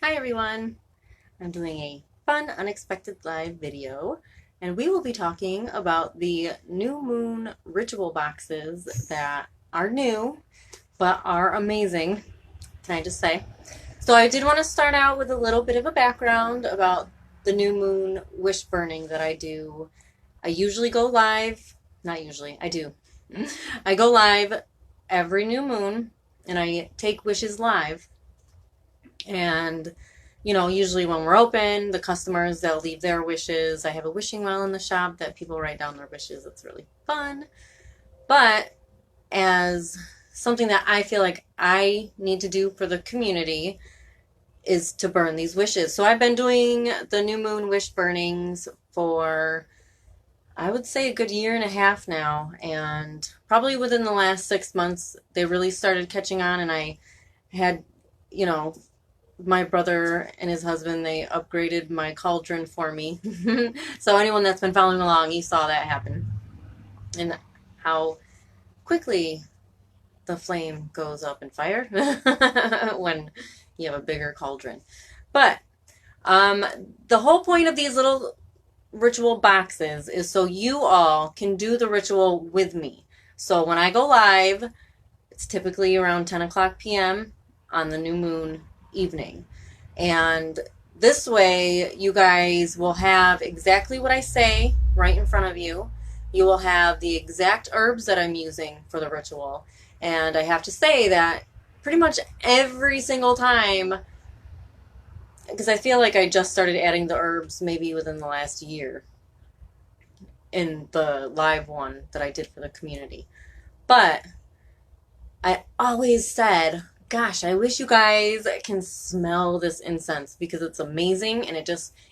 Hi everyone! I'm doing a fun, unexpected live video, and we will be talking about the new moon ritual boxes that are new but are amazing, can I just say? So, I did want to start out with a little bit of a background about the new moon wish burning that I do. I usually go live, not usually, I do. I go live every new moon and I take wishes live. And, usually when we're open, the customers, they'll leave their wishes. I have a wishing well in the shop that people write down their wishes. It's really fun. But as something that I feel like I need to do for the community is to burn these wishes. So I've been doing the new moon wish burnings for, I would say, a good year and a half now. And probably within the last 6 months, they really started catching on. And I had, you know, my brother and his husband, they upgraded my cauldron for me. So anyone that's been following along, you saw that happen. And how quickly the flame goes up in fire when you have a bigger cauldron. But um, the whole point of these little ritual boxes is so you all can do the ritual with me. So when I go live, it's typically around 10 o'clock p.m. on the new moon evening. And this way, you guys will have exactly what I say right in front of you. You will have the exact herbs that I'm using for the ritual. And I have to say that pretty much every single time, because I feel like I just started adding the herbs maybe within the last year in the live one that I did for the community. But I always said, gosh, I wish you guys can smell this incense because it's amazing and it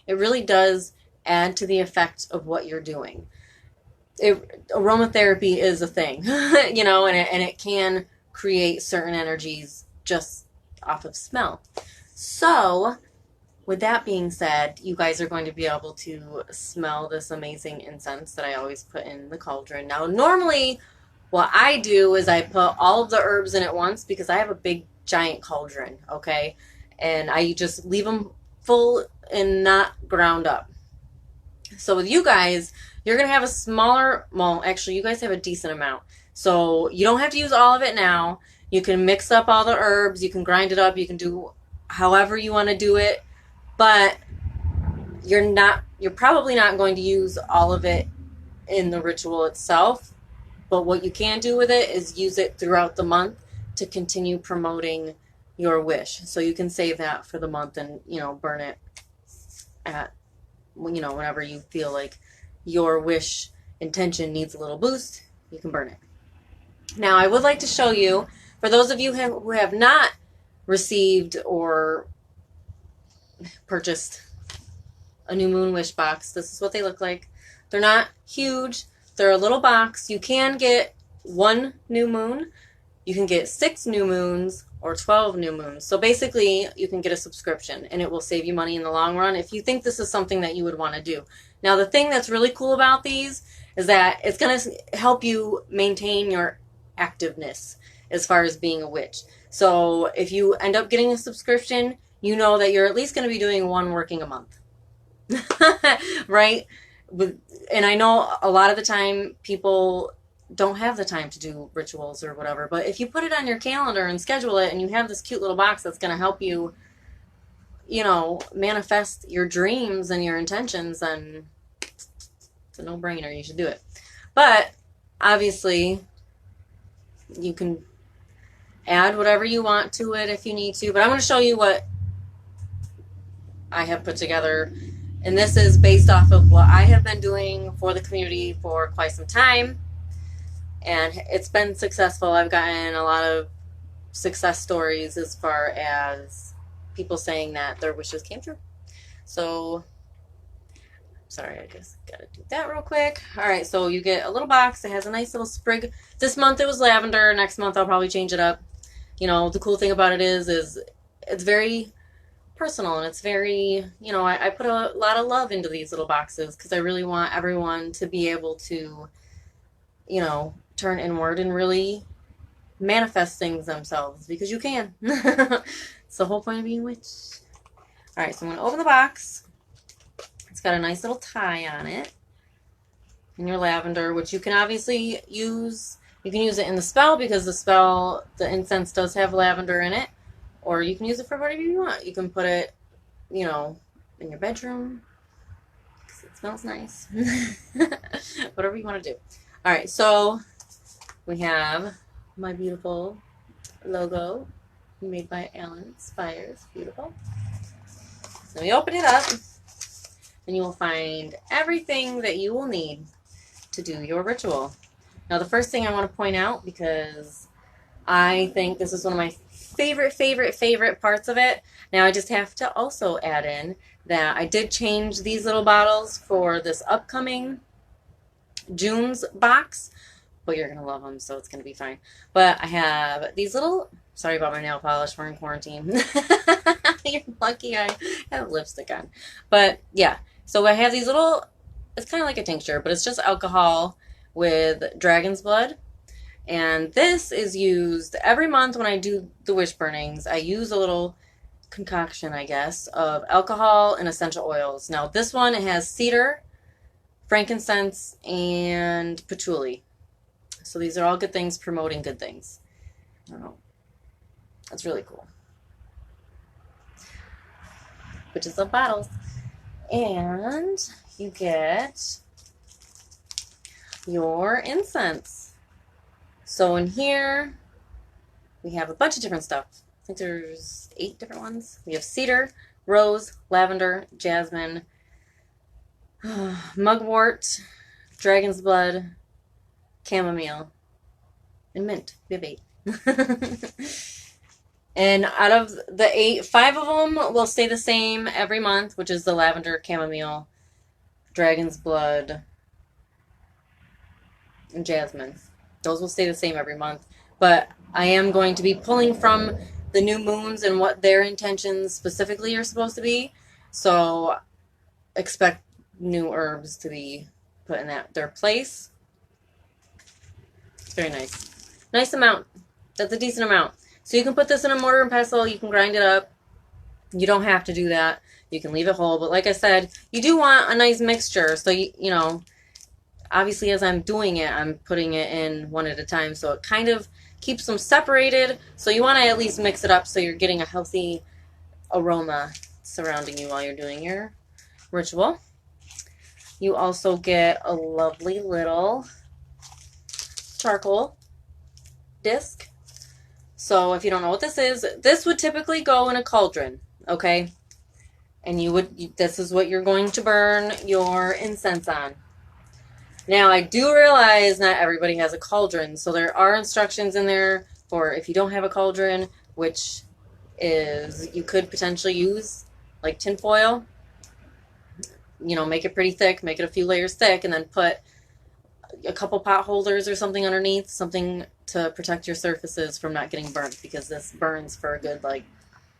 really does add to the effect of what you're doing. Aromatherapy is a thing, and it can create certain energies just off of smell. So, with that being said, you guys are going to be able to smell this amazing incense that I always put in the cauldron. Now, normally, what I do is I put all of the herbs in at once because I have a big giant cauldron, okay? And I just leave them full and not ground up. So with you guys, you're going to have a smaller, well, actually, you guys have a decent amount. So you don't have to use all of it now. You can mix up all the herbs, you can grind it up, you can do however you want to do it, but you're probably not going to use all of it in the ritual itself. But what you can do with it is use it throughout the month to continue promoting your wish. So you can save that for the month and, burn it at, whenever you feel like your wish intention needs a little boost, you can burn it. Now, I would like to show you, for those of you who have not received or purchased a new moon wish box, this is what they look like. They're not huge. They're a little box. You can get one new moon, you can get 6 new moons, or 12 new moons. So basically, you can get a subscription, and it will save you money in the long run if you think this is something that you would want to do. Now, the thing that's really cool about these is that it's going to help you maintain your activeness as far as being a witch. So if you end up getting a subscription, you know that you're at least going to be doing one working a month. Right? And I know a lot of the time people don't have the time to do rituals or whatever, but if you put it on your calendar and schedule it and you have this cute little box that's going to help you, manifest your dreams and your intentions, then it's a no-brainer. You should do it. But obviously, you can add whatever you want to it if you need to, but I'm going to show you what I have put together. And this is based off of what I have been doing for the community for quite some time. And it's been successful. I've gotten a lot of success stories as far as people saying that their wishes came true. So, sorry, I just gotta do that real quick. All right, so you get a little box. It has a nice little sprig. This month it was lavender. Next month I'll probably change it up. The cool thing about it is it's very personal, and it's very, I put a lot of love into these little boxes because I really want everyone to be able to, turn inward and really manifest things themselves, because you can. It's the whole point of being a witch. All right, so I'm going to open the box. It's got a nice little tie on it. And your lavender, which you can obviously use. You can use it in the spell because the incense does have lavender in it. Or you can use it for whatever you want. You can put it, you know, in your bedroom because it smells nice. Whatever you want to do. All right, so we have my beautiful logo made by Alan Spires. Beautiful. So we open it up, and you will find everything that you will need to do your ritual. Now, the first thing I want to point out, because I think this is one of my favorite parts of it. Now, I just have to also add in that I did change these little bottles for this upcoming June's box, but you're going to love them, so it's going to be fine. But I have these little, sorry about my nail polish, we're in quarantine. You're lucky I have lipstick on. But yeah, so I have these little, it's kind of like a tincture, but it's just alcohol with dragon's blood. And this is used every month when I do the wish burnings. I use a little concoction, I guess, of alcohol and essential oils. Now this one, it has cedar, frankincense, and patchouli. So these are all good things promoting good things. I don't know. That's really cool. Which is the bottles. And you get your incense. So in here, we have a bunch of different stuff. I think there's 8 different ones. We have cedar, rose, lavender, jasmine, mugwort, dragon's blood, chamomile, and mint. We have 8. And out of the 8, 5 of them will stay the same every month, which is the lavender, chamomile, dragon's blood, and jasmine. Those will stay the same every month. But I am going to be pulling from the new moons and what their intentions specifically are supposed to be. So expect new herbs to be put in their place. It's very nice. Nice amount. That's a decent amount. So you can put this in a mortar and pestle. You can grind it up. You don't have to do that. You can leave it whole. But like I said, you do want a nice mixture. So, you know, obviously as I'm doing it, I'm putting it in one at a time. So it kind of keeps them separated. So you want to at least mix it up so you're getting a healthy aroma surrounding you while you're doing your ritual. You also get a lovely little charcoal disc. So if you don't know what this would typically go in a cauldron, okay? And this is what you're going to burn your incense on. Now, I do realize not everybody has a cauldron, so there are instructions in there for if you don't have a cauldron, which is you could potentially use like tin foil. You know, make it pretty thick, make it a few layers thick, and then put a couple pot holders or something underneath, something to protect your surfaces from not getting burnt, because this burns for a good like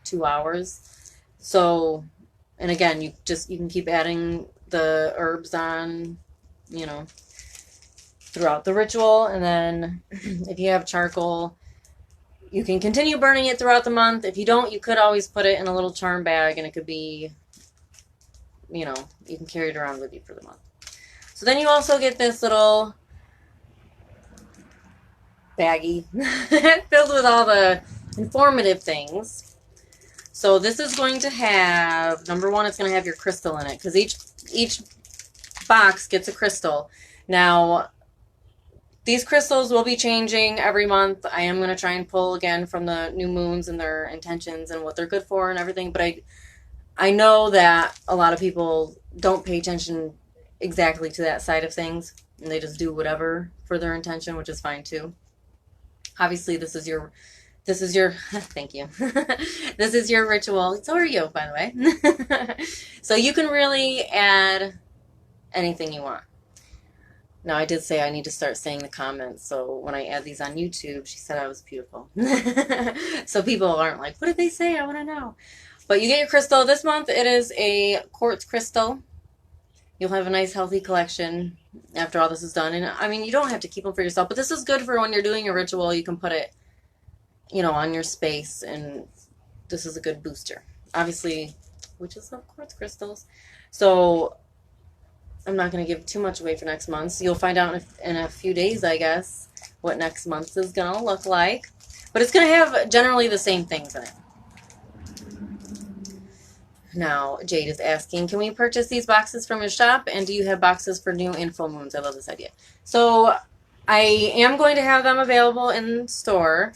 2 hours. So, and again, you can keep adding the herbs on, you know, throughout the ritual. And then if you have charcoal, you can continue burning it throughout the month. If you don't, you could always put it in a little charm bag, and it could be, you know, you can carry it around with you for the month. So then you also get this little baggie filled with all the informative things. So this is going to have, number one, it's going to have your crystal in it, because each box gets a crystal. Now, these crystals will be changing every month. I am going to try and pull again from the new moons and their intentions and what they're good for and everything, but I know that a lot of people don't pay attention exactly to that side of things, and they just do whatever for their intention, which is fine too. Obviously, this is your thank you. This is your ritual. So are you, by the way. So you can really add anything you want. Now, I did say I need to start saying the comments, so when I add these on YouTube, she said I was beautiful. So people aren't like, what did they say? I want to know. But you get your crystal. This month, it is a quartz crystal. You'll have a nice, healthy collection after all this is done. And, I mean, you don't have to keep them for yourself, but this is good for when you're doing a ritual. You can put it, you know, on your space, and this is a good booster. Obviously, which is of quartz crystals. So I'm not going to give too much away for next month. So you'll find out in a few days, I guess, what next month is going to look like. But it's going to have generally the same things in it. Now, Jade is asking, can we purchase these boxes from your shop? And do you have boxes for new and full moons? I love this idea. So I am going to have them available in store.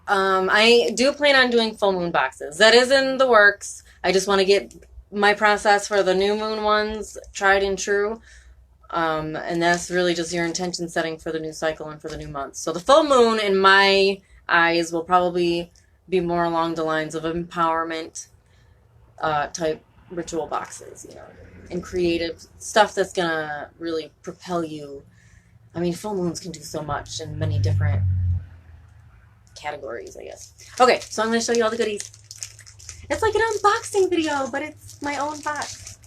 I do plan on doing full moon boxes. That is in the works. I just want to get my process for the new moon ones tried and true. And that's really just your intention setting for the new cycle and for the new month. So the full moon, in my eyes, will probably be more along the lines of empowerment type ritual boxes, you know, and creative stuff that's going to really propel you. I mean, full moons can do so much in many different categories, I guess. Okay, so I'm going to show you all the goodies. It's like an unboxing video, but it's my own box.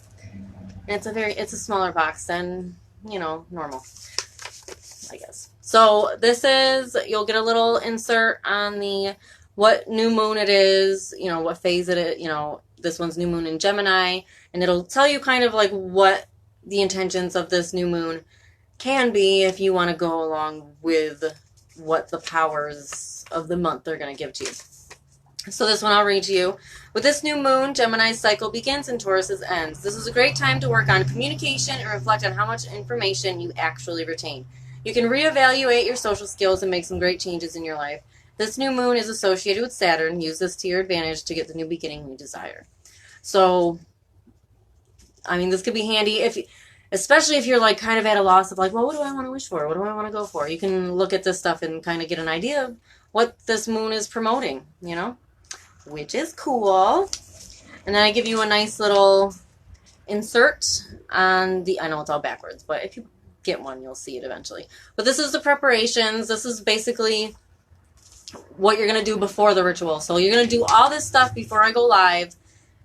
And it's a smaller box than, you know, normal, I guess. So this is, you'll get a little insert on the what new moon it is, you know, what phase it is, you know, this one's new moon in Gemini, and it'll tell you kind of like what the intentions of this new moon can be if you want to go along with what the powers of the month are going to give to you. So this one I'll read to you. With this new moon, Gemini's cycle begins and Taurus's ends. This is a great time to work on communication and reflect on how much information you actually retain. You can reevaluate your social skills and make some great changes in your life. This new moon is associated with Saturn. Use this to your advantage to get the new beginning you desire. So, I mean, this could be handy especially if you're like kind of at a loss of like, well, what do I want to wish for? What do I want to go for? You can look at this stuff and kind of get an idea of what this moon is promoting, you know, which is cool. And then I give you a nice little insert on I know it's all backwards, but if you get one, you'll see it eventually. But this is the preparations. This is basically what you're going to do before the ritual. So you're going to do all this stuff before I go live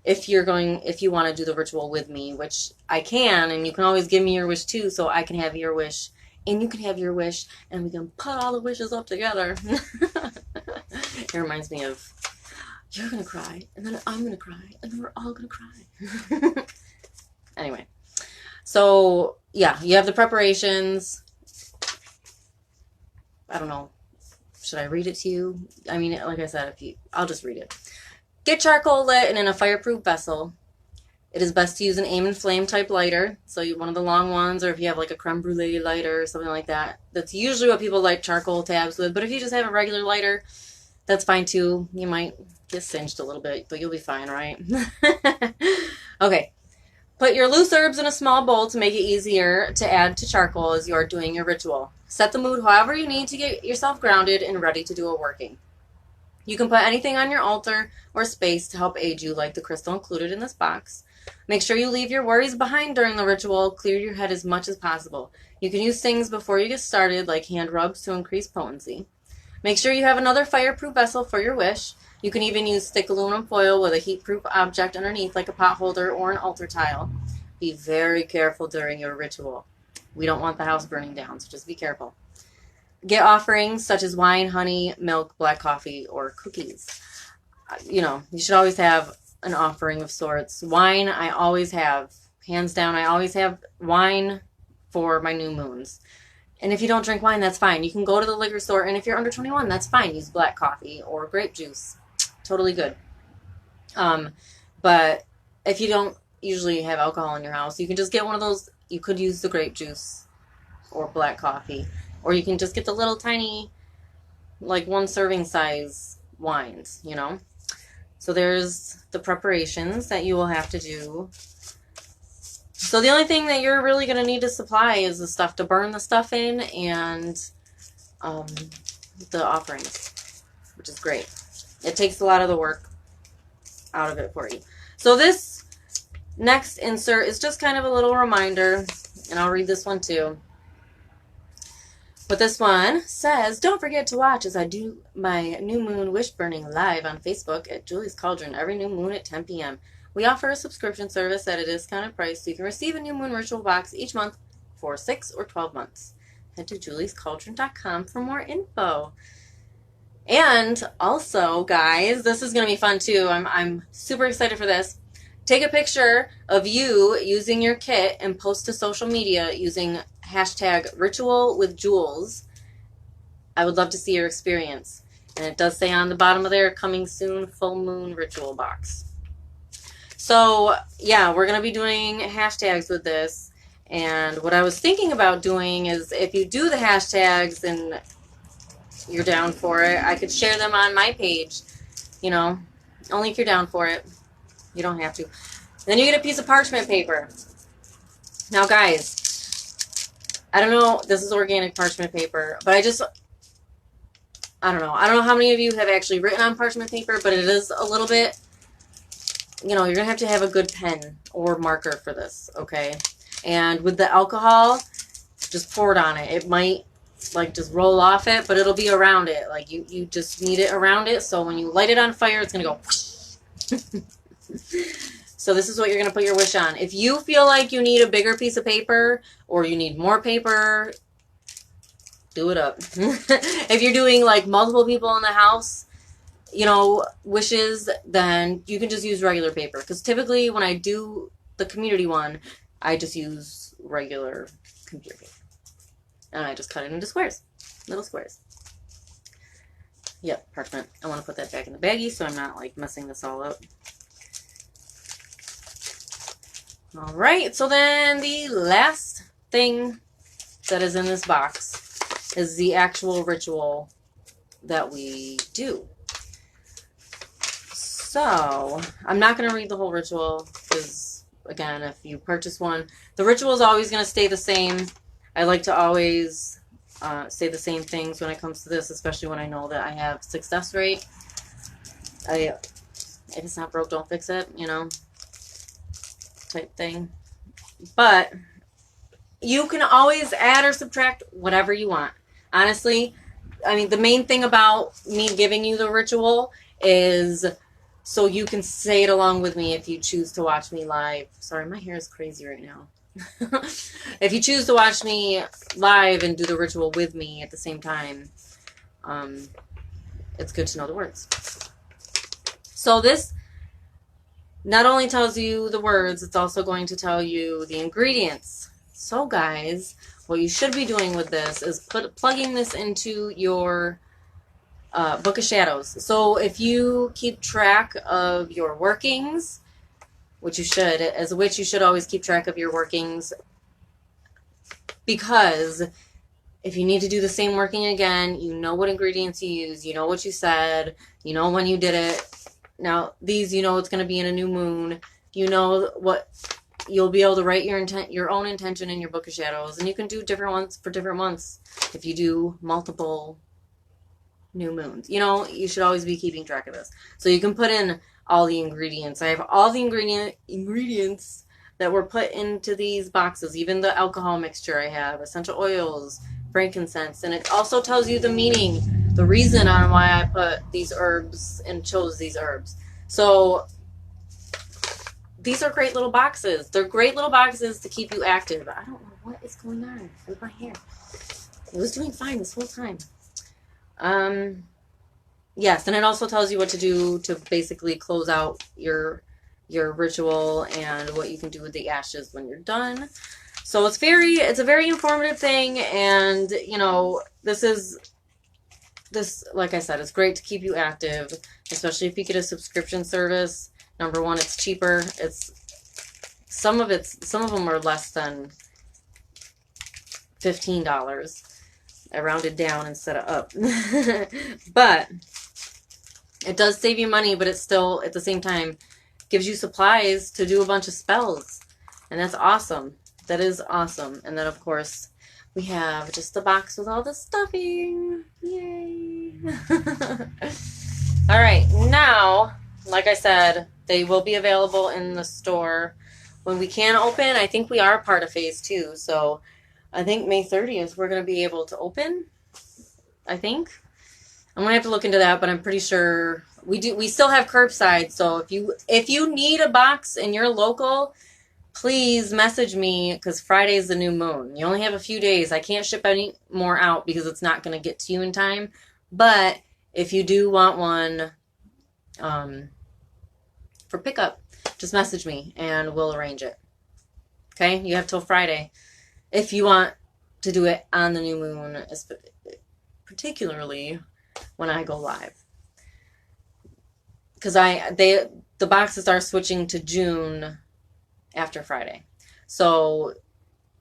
if you want to do the ritual with me, which I can, and you can always give me your wish too, so I can have your wish, and you can have your wish, and we can put all the wishes up together. It reminds me of, you're going to cry, and then I'm going to cry, and then we're all going to cry. Anyway, so yeah, you have the preparations. I don't know. Should I read it to you? I mean, like I said, I'll just read it. Get charcoal lit and in a fireproof vessel. It is best to use an aim and flame type lighter. So one of the long ones, or if you have like a creme brulee lighter or something like that. That's usually what people light charcoal tabs with. But if you just have a regular lighter, that's fine too. You might get singed a little bit, but you'll be fine, right? Okay. Put your loose herbs in a small bowl to make it easier to add to charcoal as you are doing your ritual. Set the mood however you need to get yourself grounded and ready to do a working. You can put anything on your altar or space to help aid you, like the crystal included in this box. Make sure you leave your worries behind during the ritual. Clear your head as much as possible. You can use things before you get started, like hand rubs to increase potency. Make sure you have another fireproof vessel for your wish. You can even use thick aluminum foil with a heat-proof object underneath, like a pot holder or an altar tile. Be very careful during your ritual. We don't want the house burning down, so just be careful. Get offerings such as wine, honey, milk, black coffee, or cookies. You know, you should always have an offering of sorts. Wine, I always have. Hands down, I always have wine for my new moons. And if you don't drink wine, that's fine. You can go to the liquor store, and if you're under 21, that's fine. Use black coffee or grape juice. Totally good. But if you don't usually have alcohol in your house, you can just get one of those. You could use the grape juice or black coffee. Or you can just get the little tiny, like 1 serving size wines, you know. So there's the preparations that you will have to do. So the only thing that you're really going to need to supply is the stuff to burn the stuff in and the offerings, which is great. It takes a lot of the work out of it for you. So this next insert is just kind of a little reminder, and I'll read this one too. But this one says, don't forget to watch as I do my new moon wish burning live on Facebook at Julie's Cauldron every new moon at 10 p.m. We offer a subscription service at a discounted price so you can receive a new moon ritual box each month for 6 or 12 months. Head to juliescauldron.com for more info. And also, guys, this is going to be fun too. I'm super excited for this. Take a picture of you using your kit and post to social media using hashtag ritual with jewels. I would love to see your experience. And it does say on the bottom of there, coming soon, full moon ritual box. So yeah, we're going to be doing hashtags with this. And what I was thinking about doing is if you do the hashtags and you're down for it, I could share them on my page, you know, only if you're down for it. You don't have to. Then you get a piece of parchment paper. Now, guys, I don't know, this is organic parchment paper, but I don't know. I don't know how many of you have actually written on parchment paper, but it is a little bit, you know, you're going to have a good pen or marker for this, okay? And with the alcohol, just pour it on it. It might, like, just roll off it, but it'll be around it. Like, you just need it around it, so when you light it on fire, it's going to go whoosh. So this is what you're going to put your wish on. If you feel like you need a bigger piece of paper or you need more paper, do it up. If you're doing like multiple people in the house, you know, wishes, then you can just use regular paper. Because typically when I do the community one, I just use regular computer paper. And I just cut it into squares, little squares. Yep, parchment. I want to put that back in the baggie so I'm not like messing this all up. All right, so then the last thing that is in this box is the actual ritual that we do. So I'm not going to read the whole ritual because, again, if you purchase one, the ritual is always going to stay the same. I like to always say the same things when it comes to this, especially when I know that I have success rate. If it's not broke, don't fix it, you know, type thing. But you can always add or subtract whatever you want. Honestly, I mean, the main thing about me giving you the ritual is so you can say it along with me if you choose to watch me live. Sorry, my hair is crazy right now. If you choose to watch me live and do the ritual with me at the same time, it's good to know the words. So this not only tells you the words, it's also going to tell you the ingredients. So guys, what you should be doing with this is plugging this into your Book of Shadows. So if you keep track of your workings, which you should, as a witch you should always keep track of your workings, because if you need to do the same working again, you know what ingredients you use, you know what you said, you know when you did it. Now, these, you know it's going to be in a new moon. You know what, you'll be able to write your own intention in your Book of Shadows, and you can do different ones for different months if you do multiple new moons. You know, you should always be keeping track of this. So you can put in all the ingredients. I have all the ingredients that were put into these boxes, even the alcohol mixture I have, essential oils, frankincense, and it also tells you the meaning, the reason on why I put these herbs and chose these herbs. So these are great little boxes. They're great little boxes to keep you active. I don't know what is going on with my hair. It was doing fine this whole time. Yes, and it also tells you what to do to basically close out your ritual and what you can do with the ashes when you're done. So it's a very informative thing, and you know, this, like I said, it's great to keep you active, especially if you get a subscription service. Number one, it's cheaper. Some of them are less than $15. I rounded down instead of up. But it does save you money, but it still, at the same time, gives you supplies to do a bunch of spells. And that's awesome. That is awesome. And then, of course, we have just the box with all the stuffing. Yay! All right, now, like I said, they will be available in the store when we can open. I think we are part of phase 2, so I think May 30th we're going to be able to open, I think. I'm going to have to look into that, but I'm pretty sure we still have curbside. So if you need a box and you're local, please message me, because Friday is the new moon. You only have a few days. I can't ship any more out because it's not going to get to you in time. But if you do want one for pickup, just message me and we'll arrange it. Okay? You have till Friday if you want to do it on the new moon, particularly when I go live. Because the boxes are switching to June after Friday. So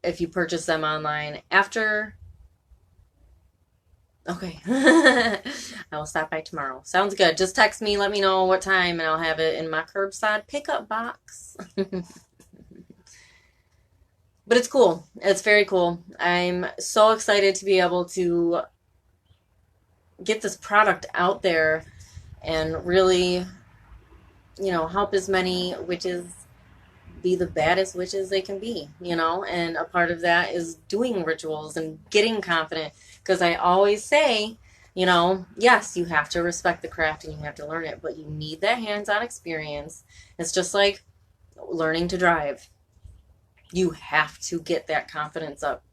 if you purchase them online after, okay, I will stop by tomorrow. Sounds good. Just text me, let me know what time, and I'll have it in my curbside pickup box. But it's cool. It's very cool. I'm so excited to be able to get this product out there and really, help as many witches be the baddest witches they can be, and a part of that is doing rituals and getting confident, because I always say, yes, you have to respect the craft and you have to learn it, but you need that hands-on experience. It's just like learning to drive. You have to get that confidence up.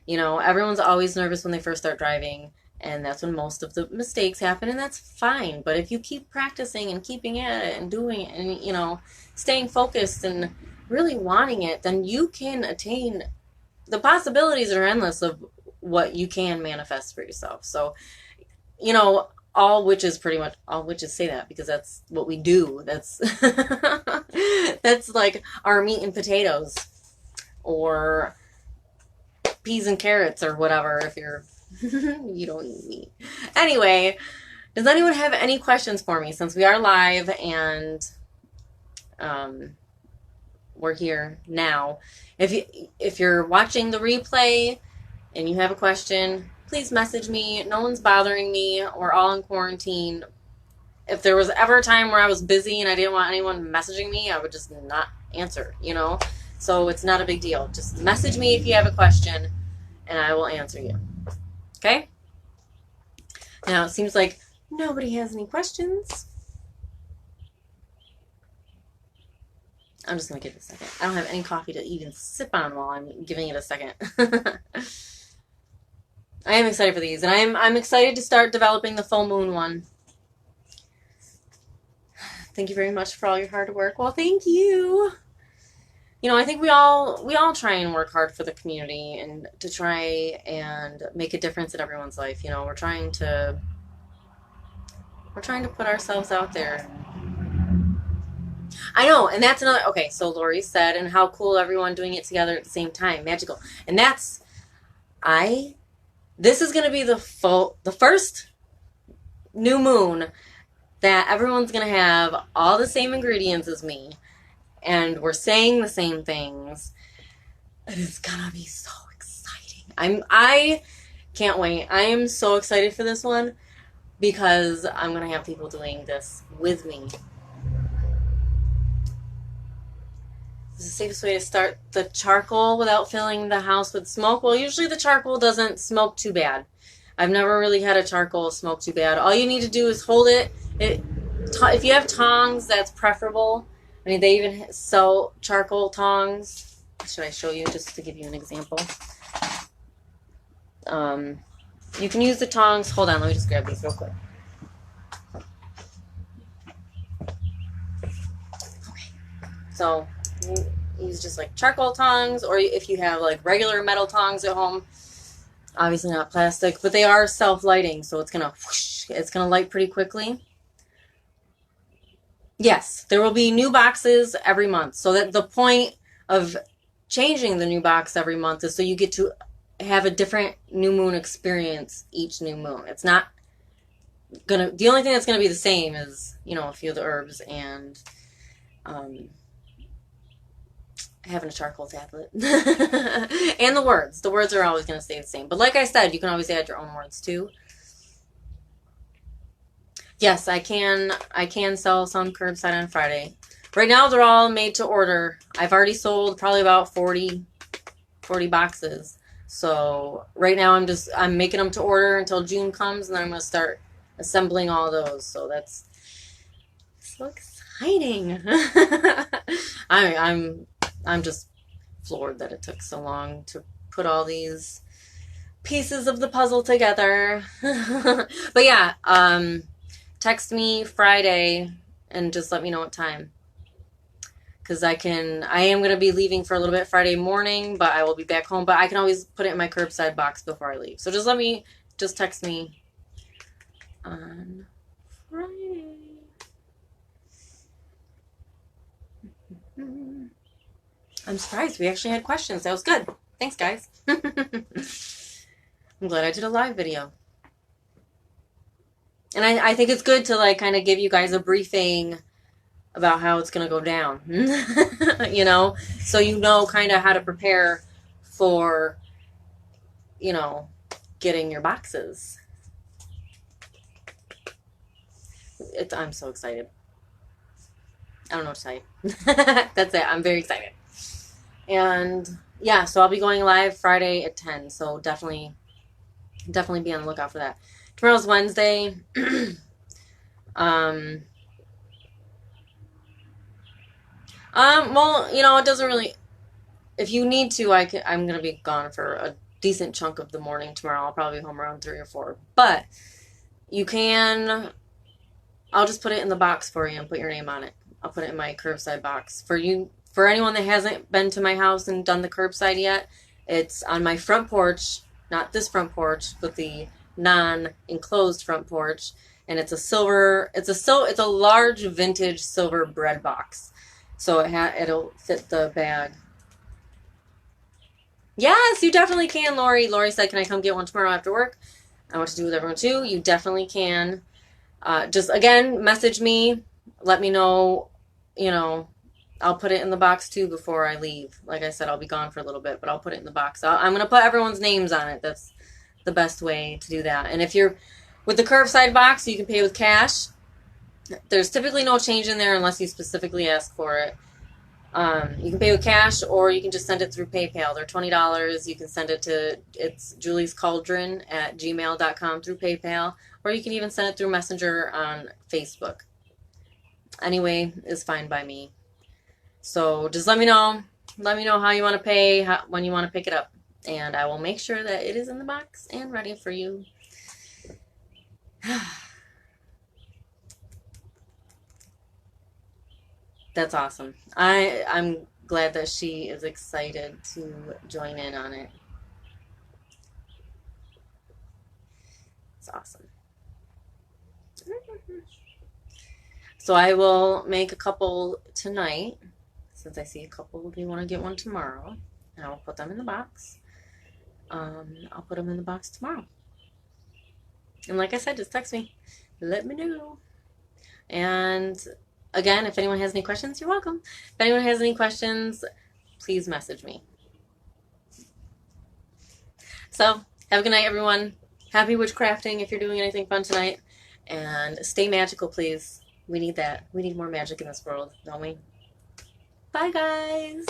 Everyone's always nervous when they first start driving, and that's when most of the mistakes happen, and that's fine. But if you keep practicing and keeping at it and doing it and, staying focused and really wanting it, then you can attain, the possibilities are endless of what you can manifest for yourself. So, all witches say that because that's what we do. That's that's like our meat and potatoes, or peas and carrots, or whatever, if you're you don't eat meat. Anyway, does anyone have any questions for me, since we are live and we're here now? If you're watching the replay and you have a question, please message me. No one's bothering me. We're all in quarantine. If there was ever a time where I was busy and I didn't want anyone messaging me, I would just not answer, So it's not a big deal. Just message me if you have a question and I will answer you. Okay? Now it seems like nobody has any questions. I'm just going to give it a second. I don't have any coffee to even sip on while I'm giving it a second. I am excited for these, and I'm excited to start developing the full moon one. Thank you very much for all your hard work. Well, thank you. I think we all try and work hard for the community and to try and make a difference in everyone's life. We're trying to put ourselves out there. I know, and that's another. Okay, so Lori said, and how cool everyone doing it together at the same time, magical. And this is going to be the first new moon that everyone's going to have all the same ingredients as me, and we're saying the same things, and it's going to be so exciting. I can't wait. I am so excited for this one because I'm going to have people doing this with me. This is the safest way to start the charcoal without filling the house with smoke. Well, usually the charcoal doesn't smoke too bad. I've never really had a charcoal smoke too bad. All you need to do is hold it. If you have tongs, that's preferable. I mean, they even sell charcoal tongs. Should I show you just to give you an example? You can use the tongs. Hold on, let me just grab these real quick. Okay. So use just like charcoal tongs, or if you have like regular metal tongs at home, obviously not plastic, but they are self-lighting, so it's gonna light pretty quickly. Yes, there will be new boxes every month, so that the point of changing the new box every month is so you get to have a different new moon experience each new moon. It's not gonna, the only thing that's gonna be the same is, a few of the herbs and having a charcoal tablet. And the words. The words are always going to stay the same. But like I said, you can always add your own words too. Yes, I can sell some curbside on Friday. Right now they're all made to order. I've already sold probably about 40 boxes. So right now I'm making them to order until June comes, and then I'm going to start assembling all those. So that's so exciting. I'm just floored that it took so long to put all these pieces of the puzzle together. But yeah, text me Friday and just let me know what time. Because I am going to be leaving for a little bit Friday morning, but I will be back home. But I can always put it in my curbside box before I leave. So just text me on Friday. I'm surprised we actually had questions. That was good. Thanks, guys. I'm glad I did a live video. And I think it's good to like kind of give you guys a briefing about how it's going to go down. You know, so you know kind of how to prepare for, you know, getting your boxes. I'm so excited. I don't know what to tell you. That's it. I'm very excited. And yeah, so I'll be going live Friday at 10. So definitely be on the lookout for that. Tomorrow's Wednesday. Well, you know, it doesn't really. If you need to, I'm gonna be gone for a decent chunk of the morning tomorrow. I'll probably be home around 3 or 4. But you can. I'll just put it in the box for you and put your name on it. I'll put it in my curbside box for you. For anyone that hasn't been to my house and done the curbside yet, it's on my front porch. Not this front porch, but the non-enclosed front porch. And it's a large vintage silver bread box. So it'll fit the bag. Yes, you definitely can, Lori. Lori said, can I come get one tomorrow after work? I want to do with everyone too. You definitely can. Just, again, message me. Let me know, you know, I'll put it in the box too before I leave. Like I said, I'll be gone for a little bit, but I'll put it in the box. I'm going to put everyone's names on it. That's the best way to do that. And if you're with the curbside box, you can pay with cash. There's typically no change in there unless you specifically ask for it. You can pay with cash or you can just send it through PayPal. They're $20. You can send it to, it's juliescauldron@gmail.com through PayPal, or you can even send it through Messenger on Facebook. Anyway, is fine by me. So just let me know. Let me know how you want to pay, when you want to pick it up. And I will make sure that it is in the box and ready for you. That's awesome. I'm glad that she is excited to join in on it. It's awesome. So I will make a couple tonight, since I see a couple of you want to get one tomorrow. And I'll put them in the box. I'll put them in the box tomorrow. And like I said, just text me. Let me know. And again, if anyone has any questions, you're welcome. If anyone has any questions, please message me. So, have a good night, everyone. Happy witchcrafting if you're doing anything fun tonight. And stay magical, please. We need that. We need more magic in this world, don't we? Bye, guys.